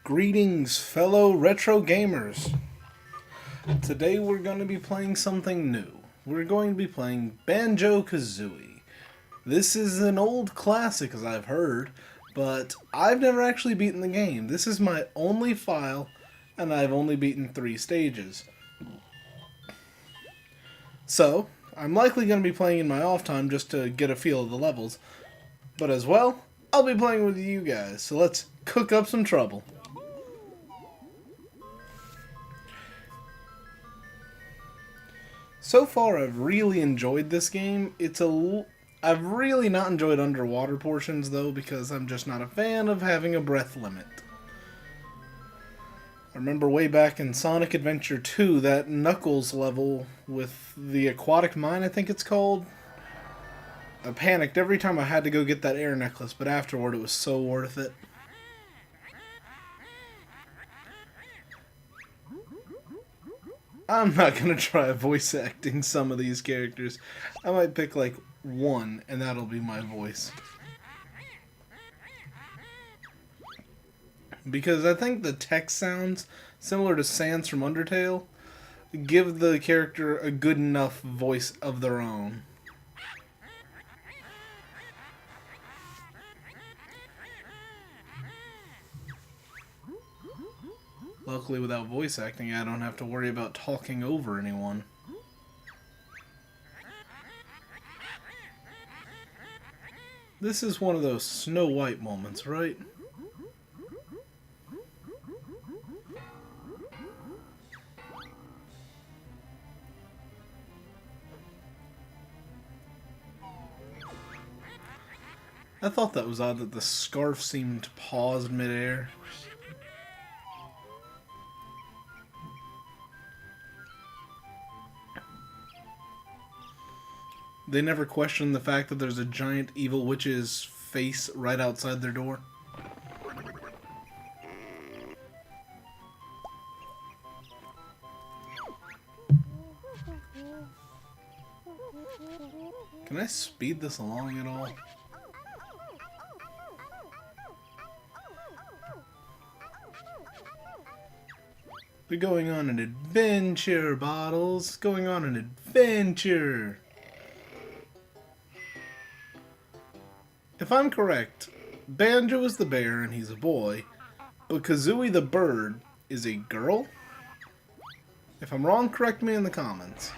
Greetings, fellow retro gamers. Today we're going to be playing something new. We're going to be playing Banjo-Kazooie. This is an old classic, as I've heard, but I've never actually beaten the game. This is my only file, and I've only beaten 3 stages. So, I'm likely going to be playing in my off time just to get a feel of the levels. But as well, I'll be playing with you guys, so let's cook up some trouble. So far, I've really enjoyed this game. I've really not enjoyed underwater portions, though, because I'm just not a fan of having a breath limit. I remember way back in Sonic Adventure 2, that Knuckles level with the aquatic mine, I think it's called. I panicked every time I had to go get that air necklace, but afterward it was so worth it. I'm not gonna try voice acting some of these characters. I might pick like one, and that'll be my voice. Because I think the text sounds, similar to Sans from Undertale, give the character a good enough voice of their own. Luckily, without voice acting, I don't have to worry about talking over anyone. This is one of those Snow White moments, right? I thought that was odd that the scarf seemed paused midair. They never question the fact that there's a giant evil witch's face right outside their door. Can I speed this along at all? We're going on an adventure, Bottles. Going on an adventure. If I'm correct, Banjo is the bear and he's a boy, but Kazooie the bird is a girl? If I'm wrong, correct me in the comments.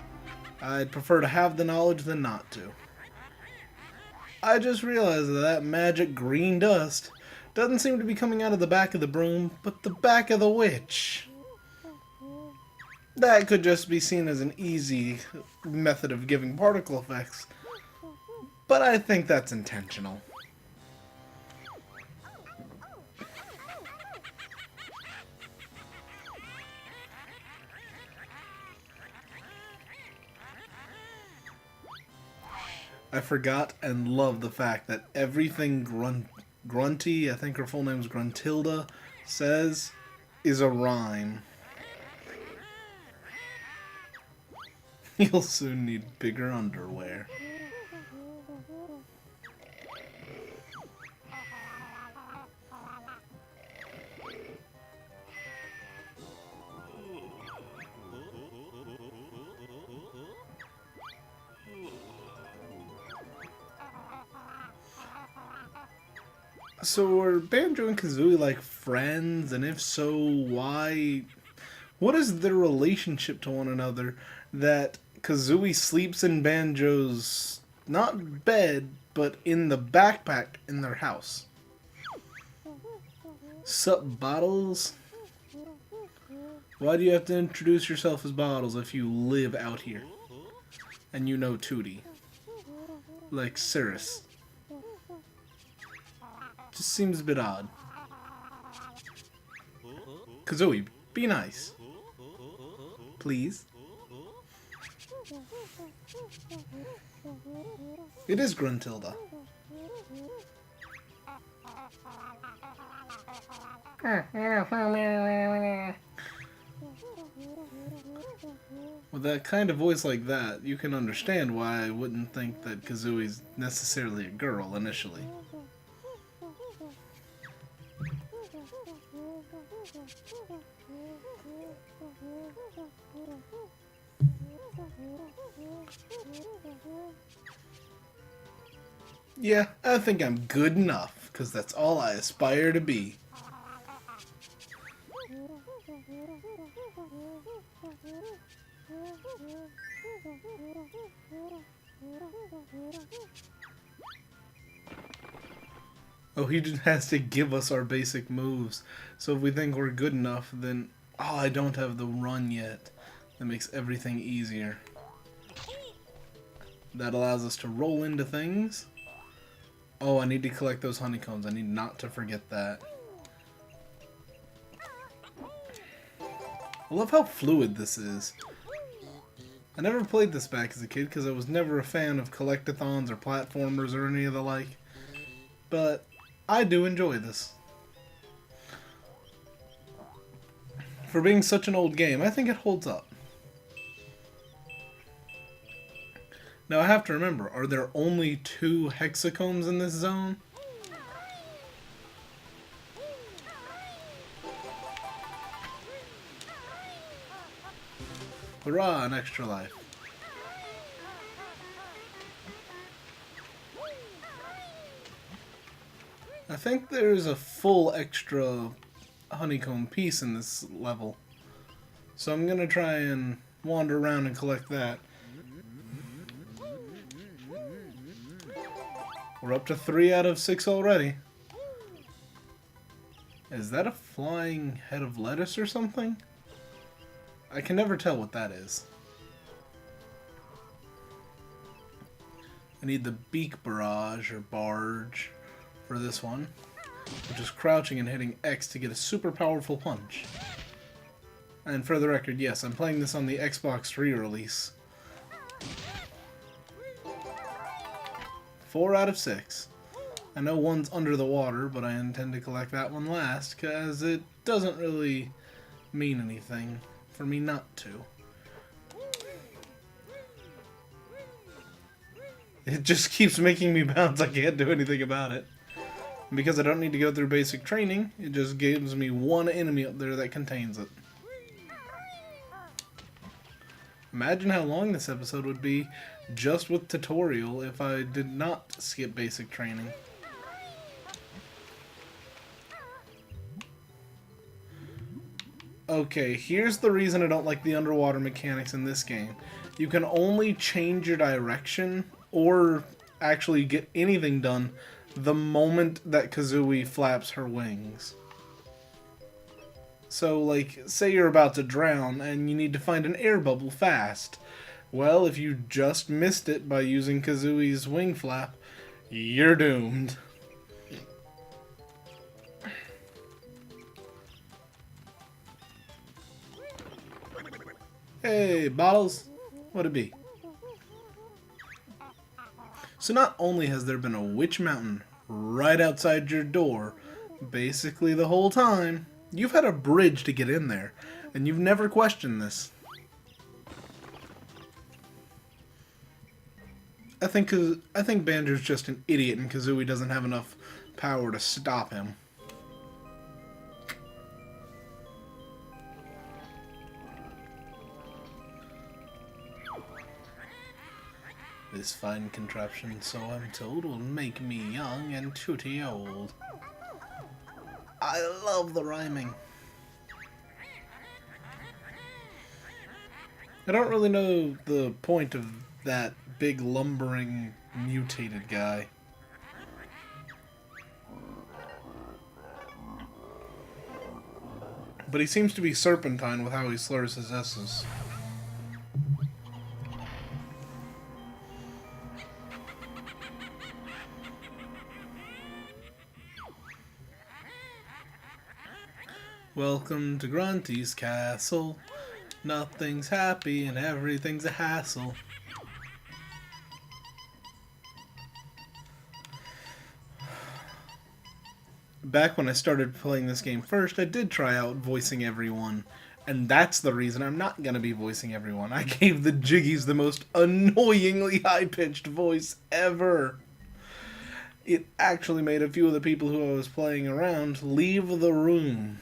I'd prefer to have the knowledge than not to. I just realized that magic green dust doesn't seem to be coming out of the back of the broom, but the back of the witch. That could just be seen as an easy method of giving particle effects, but I think that's intentional. I forgot and love the fact that everything Grunty, I think her full name's Gruntilda, says is a rhyme. You'll soon need bigger underwear. So are Banjo and Kazooie like friends? And if so, why? What is their relationship to one another that Kazooie sleeps in Banjo's, not bed, but in the backpack in their house? Sup, Bottles? Why do you have to introduce yourself as Bottles if you live out here? And you know Tootie. Like Cirrus. Just seems a bit odd. Kazooie, be nice. Please. It is Gruntilda. With that kind of voice like that, you can understand why I wouldn't think that Kazooie's necessarily a girl initially. Yeah, I think I'm good enough, because that's all I aspire to be. Oh, he just has to give us our basic moves. So if we think we're good enough, then... Oh, I don't have the run yet. That makes everything easier. That allows us to roll into things. Oh, I need to collect those honeycombs. I need not to forget that. I love how fluid this is. I never played this back as a kid because I was never a fan of collectathons or platformers or any of the like. But I do enjoy this. For being such an old game, I think it holds up. Now I have to remember, are there only 2 hexacombs in this zone? Hurrah, an extra life. I think there's a full extra honeycomb piece in this level. So I'm gonna try and wander around and collect that. We're up to 3 out of 6 already. Is that a flying head of lettuce or something? I can never tell what that is. I need the beak barrage or barge for this one, which is crouching and hitting X to get a super powerful punch. And for the record, yes, I'm playing this on the Xbox 3 release. 4 out of 6. I know one's under the water, but I intend to collect that one last, because it doesn't really mean anything for me not to. It just keeps making me bounce. I can't do anything about it. And because I don't need to go through basic training, it just gives me one enemy up there that contains it. Imagine how long this episode would be just with tutorial if I did not skip basic training. Okay, here's the reason I don't like the underwater mechanics in this game. You can only change your direction or actually get anything done the moment that Kazooie flaps her wings. So, like, say you're about to drown and you need to find an air bubble fast. Well, if you just missed it by using Kazooie's wing flap, you're doomed. Hey, bottles. What'd it be? So not only has there been a witch mountain right outside your door, basically the whole time, you've had a bridge to get in there, and you've never questioned this. I think Banjo's just an idiot and Kazooie doesn't have enough power to stop him. This fine contraption, so I'm told, will make me young and tooty old. I love the rhyming. I don't really know the point of that big lumbering mutated guy. But he seems to be serpentine with how he slurs his S's. Welcome to Grunty's castle. Nothing's happy and everything's a hassle. Back when I started playing this game first, I did try out voicing everyone. And that's the reason I'm not going to be voicing everyone. I gave the Jiggies the most annoyingly high-pitched voice ever. It actually made a few of the people who I was playing around leave the room.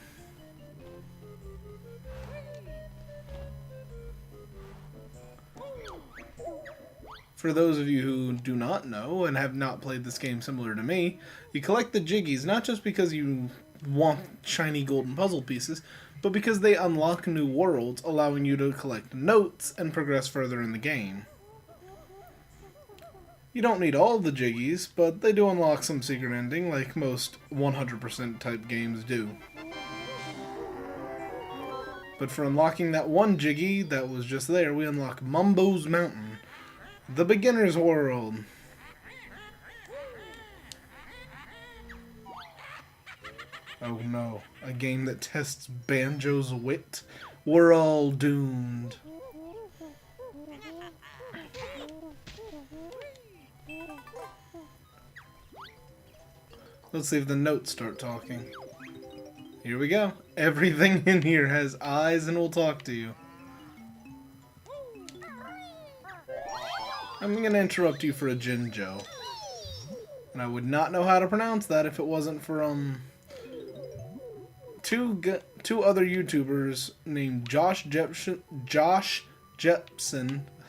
For those of you who do not know and have not played this game similar to me, you collect the Jiggies not just because you want shiny golden puzzle pieces, but because they unlock new worlds, allowing you to collect notes and progress further in the game. You don't need all the Jiggies, but they do unlock some secret ending, like most 100% type games do. But for unlocking that one Jiggy that was just there, we unlock Mumbo's Mountain, the beginner's world. Oh no, a game that tests Banjo's wit? We're all doomed. Let's see if the notes start talking. Here we go. Everything in here has eyes and will talk to you. I'm gonna interrupt you for a Jinjo. And I would not know how to pronounce that if it wasn't for, two other YouTubers named Josh Jepson,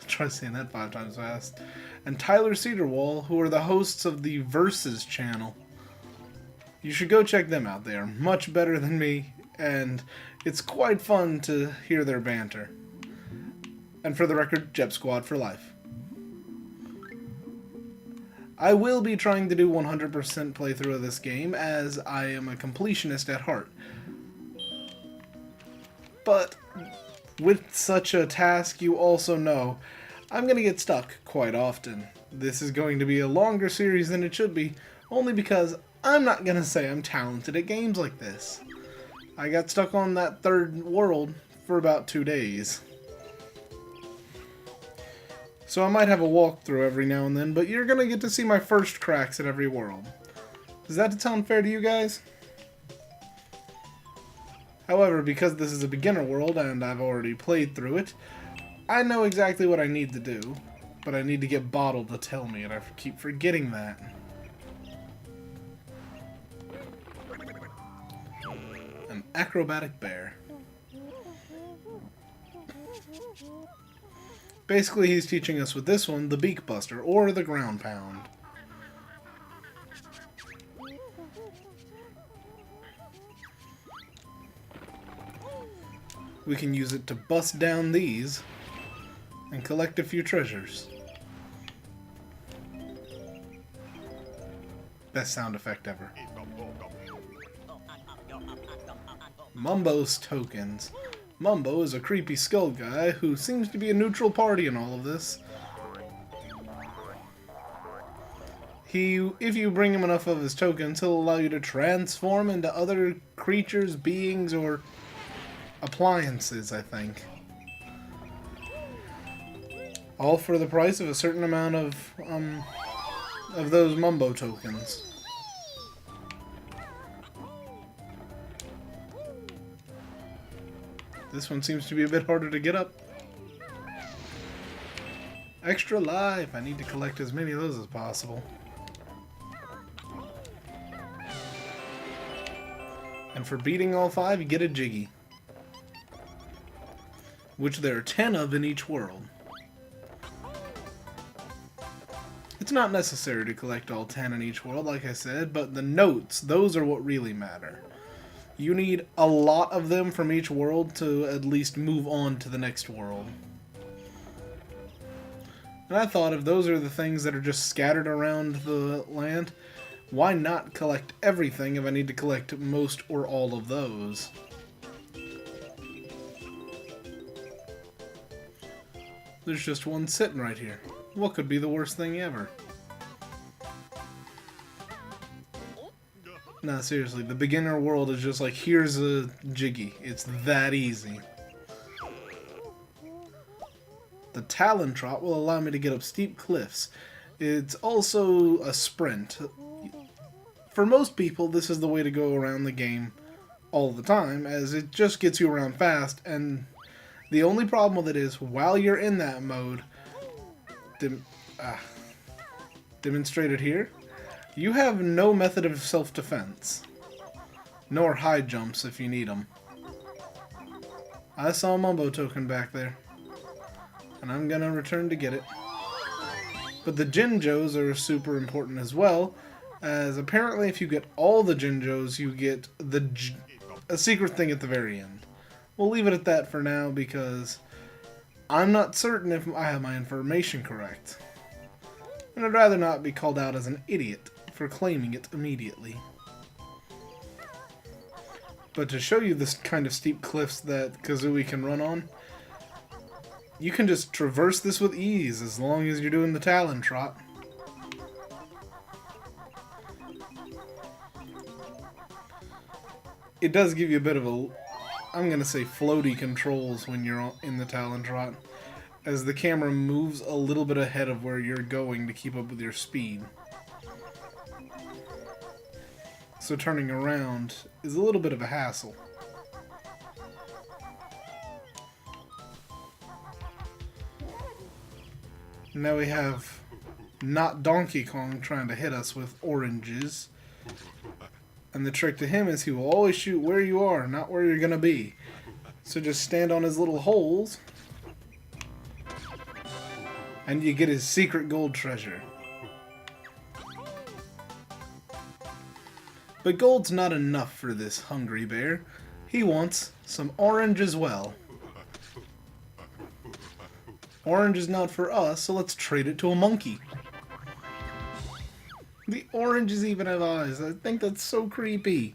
try saying that 5 times fast, and Tyler Cedarwall, who are the hosts of the Versus channel. You should go check them out. They are much better than me, and it's quite fun to hear their banter. And for the record, Jep Squad for life. I will be trying to do 100% playthrough of this game, as I am a completionist at heart. But with such a task, you also know I'm going to get stuck quite often. This is going to be a longer series than it should be, only because I'm not going to say I'm talented at games like this. I got stuck on that third world for about 2 days. So I might have a walkthrough every now and then, but you're going to get to see my first cracks at every world. Does that sound fair to you guys? However, because this is a beginner world and I've already played through it, I know exactly what I need to do, but I need to get Bottle to tell me, and I keep forgetting that. An acrobatic bear. Basically, he's teaching us with this one the Beak Buster, or the Ground Pound. We can use it to bust down these and collect a few treasures. Best sound effect ever. Mumbo's tokens. Mumbo is a creepy skull guy who seems to be a neutral party in all of this. If you bring him enough of his tokens, he'll allow you to transform into other creatures, beings, or appliances, I think. All for the price of a certain amount of those Mumbo tokens. This one seems to be a bit harder to get up. Extra life! I need to collect as many of those as possible. And for beating all 5, you get a Jiggy, which there are 10 of in each world. It's not necessary to collect all 10 in each world, like I said, but the notes, those are what really matter. You need a lot of them from each world to at least move on to the next world. And I thought if those are the things that are just scattered around the land, why not collect everything if I need to collect most or all of those? There's just one sitting right here. What could be the worst thing ever? Nah, seriously, the beginner world is just like, here's a Jiggy. It's that easy. The Talon Trot will allow me to get up steep cliffs. It's also a sprint. For most people, this is the way to go around the game all the time, as it just gets you around fast, and the only problem with it is, while you're in that mode, demonstrated here, You have no method of self-defense. Nor high jumps if you need them. I saw a Mumbo token back there. And I'm gonna return to get it. But the Jinjos are super important as well, as apparently if you get all the Jinjos, you get a secret thing at the very end. We'll leave it at that for now because I'm not certain if I have my information correct. And I'd rather not be called out as an idiot for claiming it immediately. But to show you this kind of steep cliffs that Kazooie can run on, you can just traverse this with ease as long as you're doing the Talon Trot. It does give you a bit of a, I'm gonna say, floaty controls when you're in the Talon Trot, as the camera moves a little bit ahead of where you're going to keep up with your speed. So turning around is a little bit of a hassle. Now we have not Donkey Kong trying to hit us with oranges. And the trick to him is he will always shoot where you are, not where you're gonna be. So just stand on his little holes and you get his secret gold treasure. But gold's not enough for this hungry bear. He wants some orange as well. Orange is not for us, so let's trade it to a monkey. The oranges even have eyes. I think that's so creepy.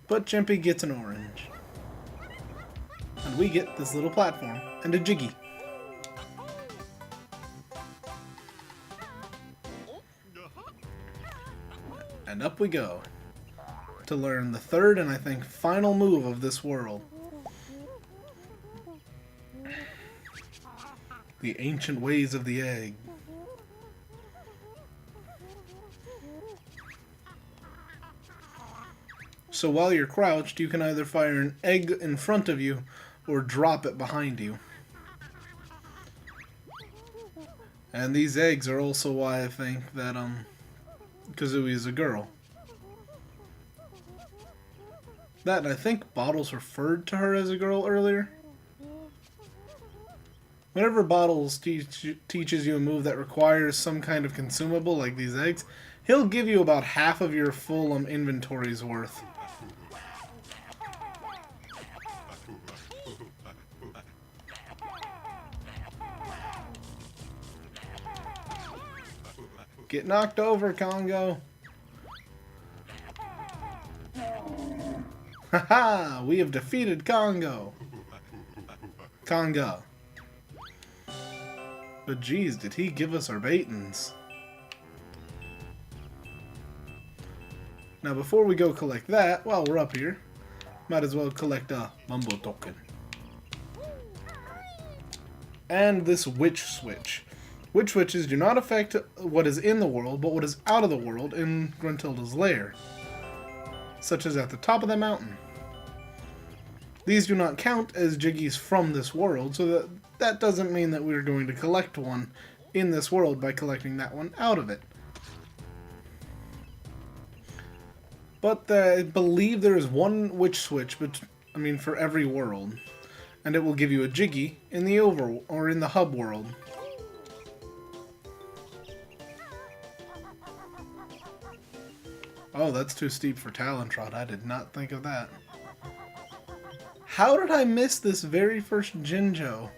But Chimpy gets an orange. And we get this little platform and a Jiggy. And up we go to learn the third and I think final move of this world. The ancient ways of the egg. So while you're crouched, you can either fire an egg in front of you or drop it behind you. And these eggs are also why I think that Kazooie is a girl. That, and I think Bottles referred to her as a girl earlier. Whenever Bottles teaches you a move that requires some kind of consumable, like these eggs, he'll give you about half of your full inventory's worth. Get knocked over, Congo. Haha! We have defeated Congo. Conga. But geez, did he give us our baitins. Now before we go collect that, while we're up here, might as well collect a Mumbo token. And this witch switch. Witch switches do not affect what is in the world, but what is out of the world in Gruntilda's lair. Such as at the top of the mountain. These do not count as Jiggies from this world, so that doesn't mean that we're going to collect one in this world by collecting that one out of it. But I believe there is one witch switch, for every world, and it will give you a Jiggy in the in the hub world. Oh, that's too steep for Talon Trot. I did not think of that. How did I miss this very first Jinjo?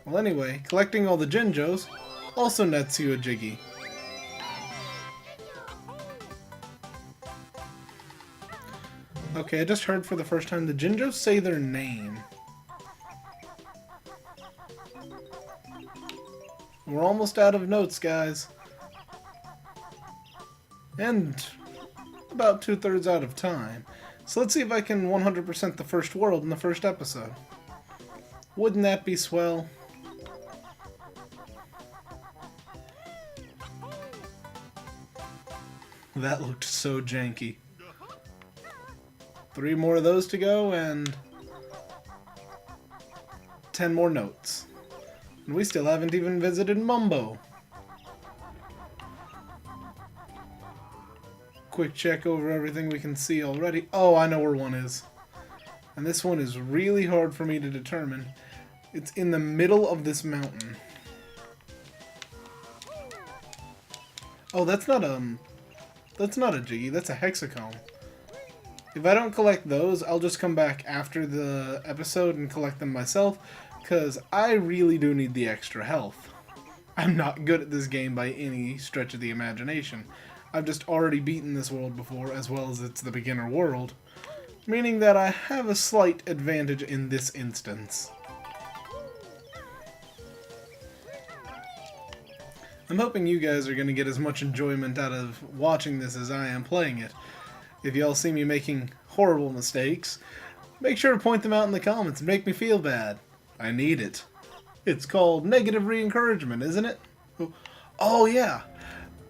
Well, anyway, collecting all the Jinjos also nets you a Jiggy. Okay, I just heard for the first time the Jinjos say their name. We're almost out of notes, guys. And about 2/3 out of time. So let's see if I can 100% the first world in the first episode. Wouldn't that be swell? That looked so janky. 3 more of those to go and 10 more notes. And we still haven't even visited Mumbo. Quick check over everything we can see already. Oh, I know where one is. And this one is really hard for me to determine. It's in the middle of this mountain. Oh, that's not a Jiggy, that's a Hexacomb. If I don't collect those, I'll just come back after the episode and collect them myself, because I really do need the extra health. I'm not good at this game by any stretch of the imagination. I've just already beaten this world before, as well as it's the beginner world, meaning that I have a slight advantage in this instance. I'm hoping you guys are going to get as much enjoyment out of watching this as I am playing it. If y'all see me making horrible mistakes, make sure to point them out in the comments and make me feel bad. I need it. It's called negative re-encouragement, isn't it? Oh yeah!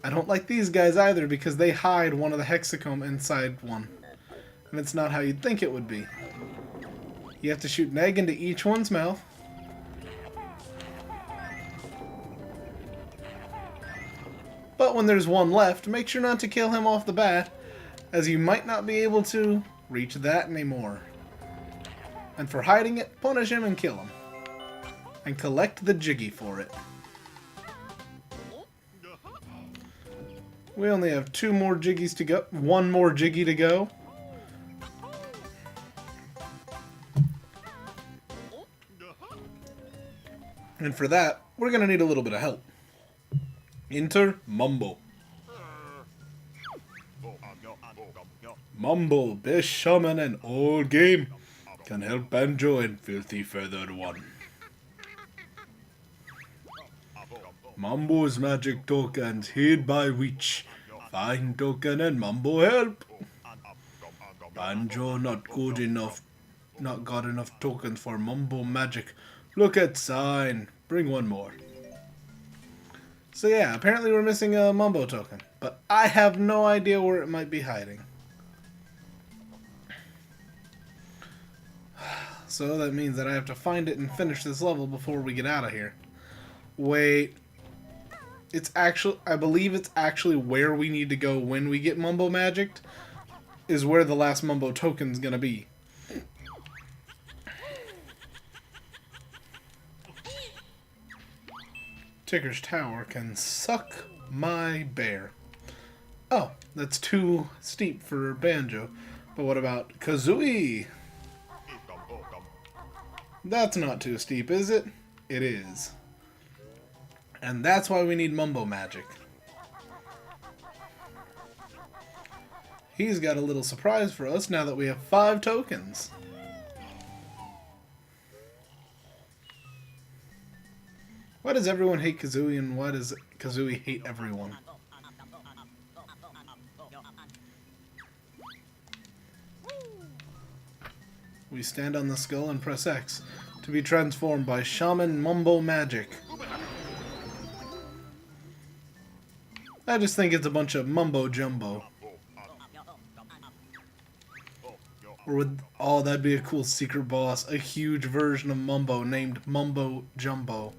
I don't like these guys either because they hide one of the Hexacomb inside one. And it's not how you'd think it would be. You have to shoot an egg into each one's mouth. But when there's one left, make sure not to kill him off the bat, as you might not be able to reach that anymore. And for hiding it, punish him and kill him. And collect the Jiggy for it. We only have 2 more Jiggies to go. 1 more Jiggy to go. And for that, we're going to need a little bit of help. Enter Mumbo. Mumbo, best shaman in all game. Can help Banjo and Filthy Feathered One. Mumbo's magic tokens hid by Witch. Find token and Mumbo help. Banjo not got enough tokens for Mumbo magic. Look at sign. Bring 1 more. So yeah, apparently we're missing a Mumbo token, but I have no idea where it might be hiding. So that means that I have to find it and finish this level before we get out of here. Wait. I believe it's actually where we need to go when we get Mumbo magicked, is where the last Mumbo token's gonna be. Ticker's Tower can suck my bear. Oh, that's too steep for Banjo. But what about Kazooie? That's not too steep, is it? It is. And that's why we need Mumbo magic. He's got a little surprise for us now that we have 5 tokens. Why does everyone hate Kazooie, and why does Kazooie hate everyone? We stand on the skull and press X to be transformed by Shaman Mumbo magic. I just think it's a bunch of mumbo jumbo. Or would, oh, that'd be a cool secret boss, a huge version of Mumbo named Mumbo Jumbo.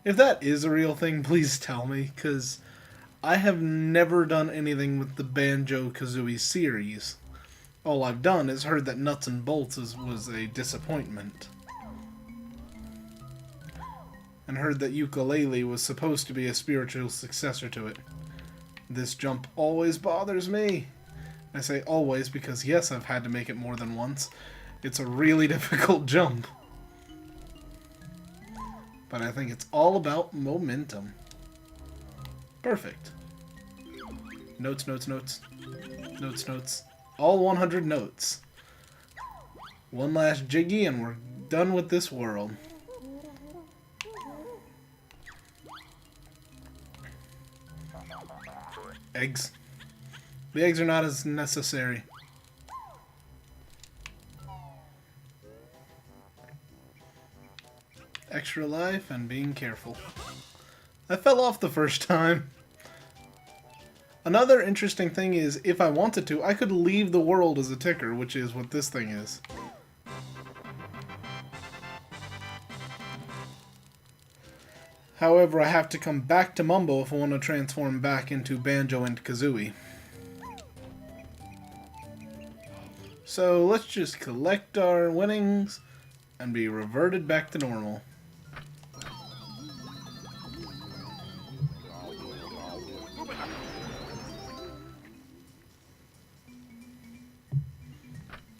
If that is a real thing, please tell me, because I have never done anything with the Banjo-Kazooie series. All I've done is heard that Nuts and Bolts was a disappointment. And heard that Ukulele was supposed to be a spiritual successor to it. This jump always bothers me. I say always because yes, I've had to make it more than once. It's a really difficult jump. But I think it's all about momentum. Perfect. Notes, notes, notes. Notes, notes. All 100 notes. One last Jiggy and we're done with this world. Eggs. The eggs are not as necessary. Extra life and being careful. I fell off the first time. Another interesting thing is, if I wanted to, I could leave the world as a ticker, which is what this thing is. However, I have to come back to Mumbo if I want to transform back into Banjo and Kazooie. So let's just collect our winnings and be reverted back to normal.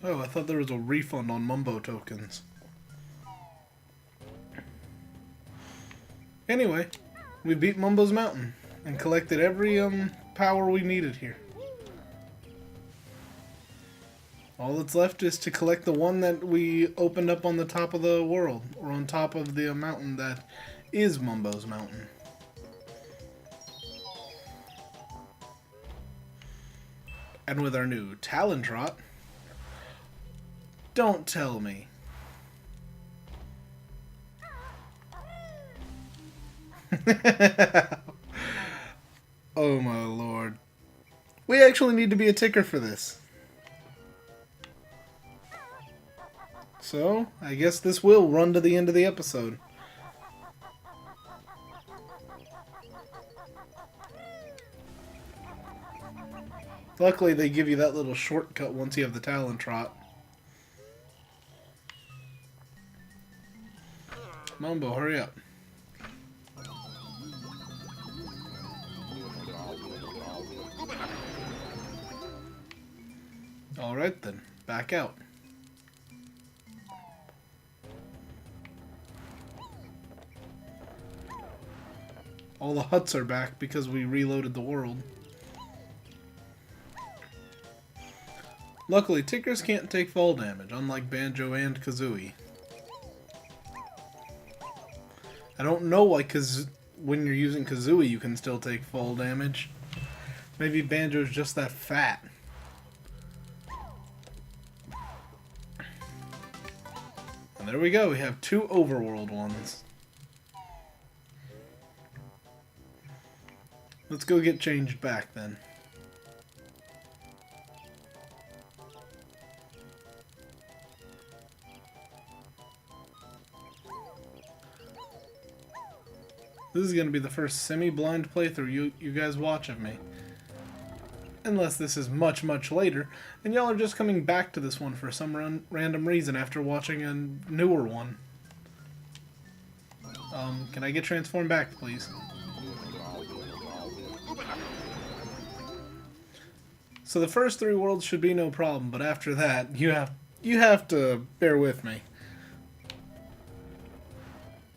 Oh, I thought there was a refund on Mumbo tokens. Anyway, we beat Mumbo's Mountain and collected every power we needed here. All that's left is to collect the one that we opened up on the top of the world, or on top of the mountain that is Mumbo's Mountain. And with our new Talon Trot, don't tell me. Oh my lord. We actually need to be a ticker for this. So, I guess this will run to the end of the episode. Luckily, they give you that little shortcut once you have the Talon Trot. Mumbo, hurry up. Alright then, back out. All the huts are back because we reloaded the world. Luckily, tickers can't take fall damage, unlike Banjo and Kazooie. I don't know why when you're using Kazooie you can still take fall damage. Maybe Banjo's just that fat. And there we go, we have 2 overworld ones. Let's go get changed back then. This is going to be the first semi-blind playthrough you guys watch of me. Unless this is much, much later, and y'all are just coming back to this one for some random reason after watching a newer one. Can I get transformed back, please? So the first 3 worlds should be no problem, but after that, you have to bear with me.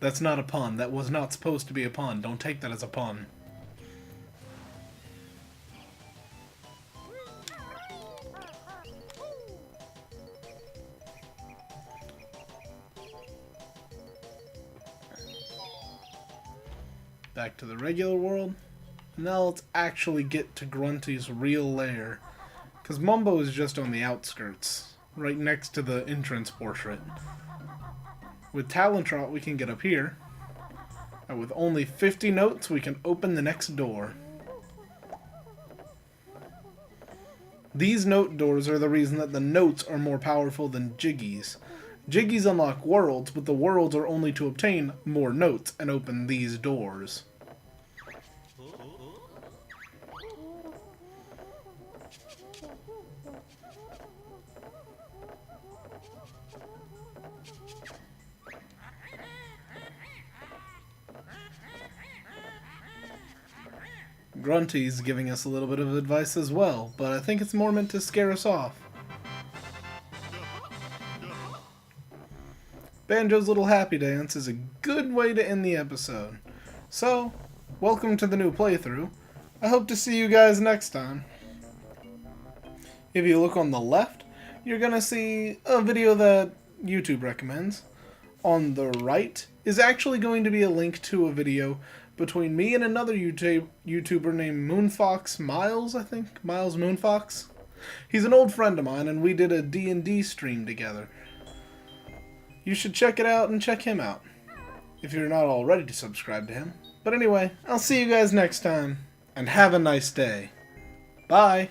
That's not a pun. That was not supposed to be a pun. Don't take that as a pun. Back to the regular world. Now let's actually get to Grunty's real lair. Because Mumbo is just on the outskirts, right next to the entrance portrait. With Talon Trot we can get up here, and with only 50 notes we can open the next door. These note doors are the reason that the notes are more powerful than Jiggies. Jiggies unlock worlds, but the worlds are only to obtain more notes and open these doors. Grunty's giving us a little bit of advice as well, but I think it's more meant to scare us off. Banjo's little happy dance is a good way to end the episode. So, welcome to the new playthrough. I hope to see you guys next time. If you look on the left, you're gonna see a video that YouTube recommends. On the right is actually going to be a link to a video between me and another YouTuber named Moonfox Miles, I think? Miles Moonfox? He's an old friend of mine, and we did a D&D stream together. You should check it out and check him out, if you're not already subscribed to him. But anyway, I'll see you guys next time, and have a nice day. Bye!